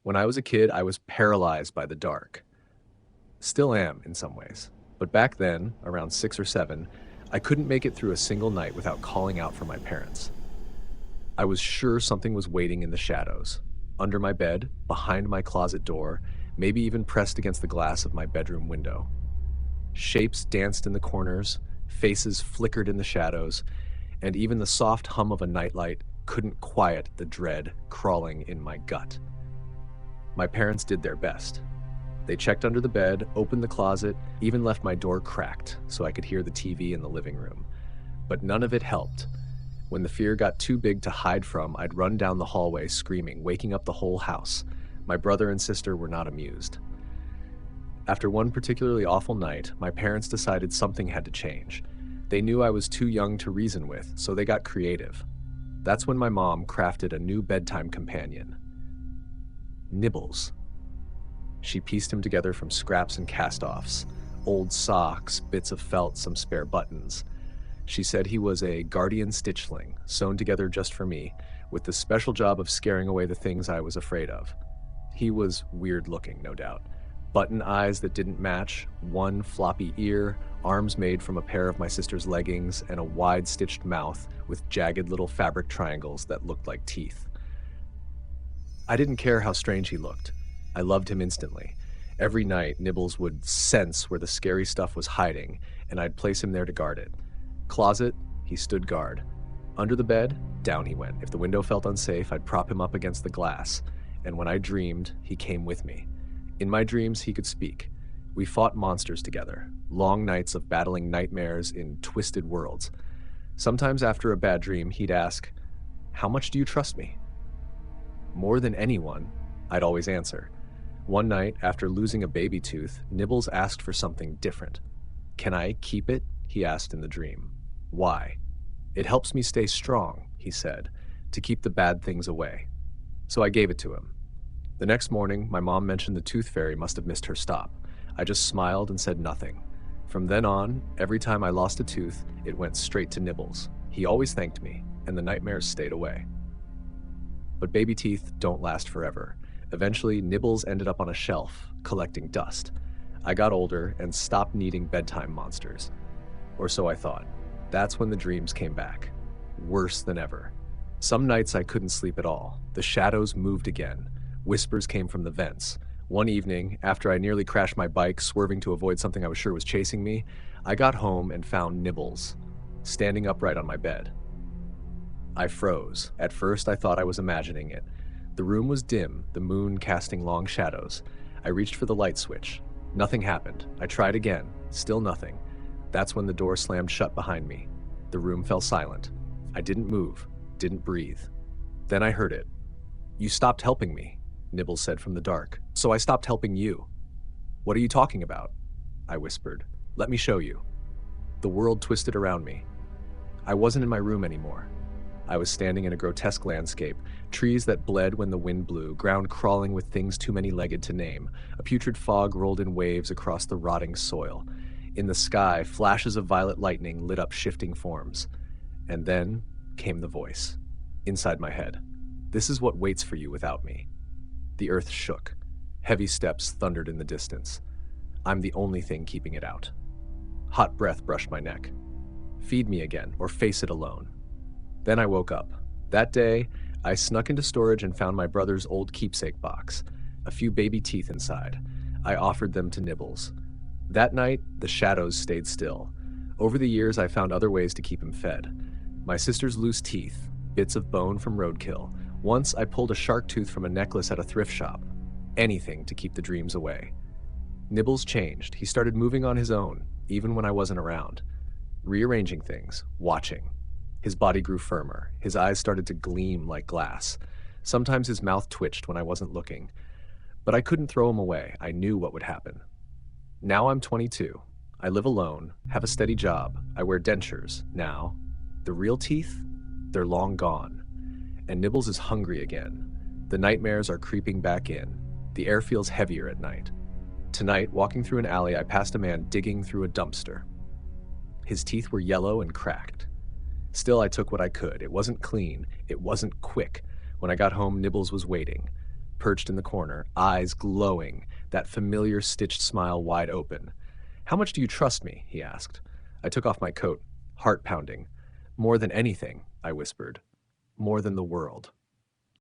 When I was a kid, I was paralyzed by the dark. Still am in some ways. But back then, around 6 or 7, I couldn't make it through a single night without calling out for my parents. I was sure something was waiting in the shadows, under my bed, behind my closet door, maybe even pressed against the glass of my bedroom window. Shapes danced in the corners, faces flickered in the shadows, and even the soft hum of a nightlight couldn't quiet the dread crawling in my gut. My parents did their best. They checked under the bed, opened the closet, even left my door cracked so I could hear the TV in the living room. But none of it helped. When the fear got too big to hide from, I'd run down the hallway screaming, waking up the whole house. My brother and sister were not amused. After one particularly awful night, my parents decided something had to change. They knew I was too young to reason with, so they got creative. That's when my mom crafted a new bedtime companion. Nibbles. She pieced him together from scraps and cast-offs, old socks, bits of felt, some spare buttons. She said he was a guardian stitchling, sewn together just for me, with the special job of scaring away the things I was afraid of. He was weird-looking, no doubt. Button eyes that didn't match, one floppy ear, arms made from a pair of my sister's leggings, and a wide-stitched mouth with jagged little fabric triangles that looked like teeth. I didn't care how strange he looked. I loved him instantly. Every night, Nibbles would sense where the scary stuff was hiding, and I'd place him there to guard it. Closet, he stood guard. Under the bed, down he went. If the window felt unsafe, I'd prop him up against the glass, and when I dreamed, he came with me. In my dreams, he could speak. We fought monsters together, long nights of battling nightmares in twisted worlds. Sometimes after a bad dream, he'd ask, "How much do you trust me?" More than anyone, I'd always answer. One night, after losing a baby tooth, Nibbles asked for something different. "Can I keep it?" he asked in the dream. "Why?" "It helps me stay strong," he said, "to keep the bad things away." So I gave it to him. The next morning, my mom mentioned the tooth fairy must have missed her stop. I just smiled and said nothing. From then on, every time I lost a tooth, it went straight to Nibbles. He always thanked me, and the nightmares stayed away. But baby teeth don't last forever. Eventually, Nibbles ended up on a shelf, collecting dust. I got older and stopped needing bedtime monsters. Or so I thought. That's when the dreams came back. Worse than ever. Some nights I couldn't sleep at all. The shadows moved again. Whispers came from the vents. One evening, after I nearly crashed my bike, swerving to avoid something I was sure was chasing me, I got home and found Nibbles, standing upright on my bed. I froze. At first, I thought I was imagining it. The room was dim, the moon casting long shadows. I reached for the light switch. Nothing happened. I tried again. Still nothing. That's when the door slammed shut behind me. The room fell silent. I didn't move, didn't breathe. Then I heard it. "You stopped helping me," Nibbles said from the dark. "So I stopped helping you." "What are you talking about?" I whispered. "Let me show you." The world twisted around me. I wasn't in my room anymore. I was standing in a grotesque landscape, trees that bled when the wind blew, ground crawling with things too many-legged to name. A putrid fog rolled in waves across the rotting soil. In the sky, flashes of violet lightning lit up shifting forms. And then came the voice, inside my head. "This is what waits for you without me." The earth shook. Heavy steps thundered in the distance. I'm the only thing keeping it out. Hot breath brushed my neck. "Feed me again, or face it alone." Then I woke up. That day, I snuck into storage and found my brother's old keepsake box, a few baby teeth inside. I offered them to Nibbles. That night, the shadows stayed still. Over the years, I found other ways to keep him fed. My sister's loose teeth, bits of bone from roadkill. Once, I pulled a shark tooth from a necklace at a thrift shop. Anything to keep the dreams away. Nibbles changed. He started moving on his own, even when I wasn't around. Rearranging things, watching. His body grew firmer. His eyes started to gleam like glass. Sometimes his mouth twitched when I wasn't looking. But I couldn't throw him away. I knew what would happen. Now I'm 22. I live alone, have a steady job. I wear dentures now. The real teeth? They're long gone. And Nibbles is hungry again. The nightmares are creeping back in. The air feels heavier at night. Tonight, walking through an alley, I passed a man digging through a dumpster. His teeth were yellow and cracked. Still, I took what I could. It wasn't clean. It wasn't quick. When I got home, Nibbles was waiting. perched in the corner, eyes glowing, that familiar stitched smile wide open. "How much do you trust me?" he asked. I took off my coat, heart pounding. "More than anything," I whispered. "More than the world."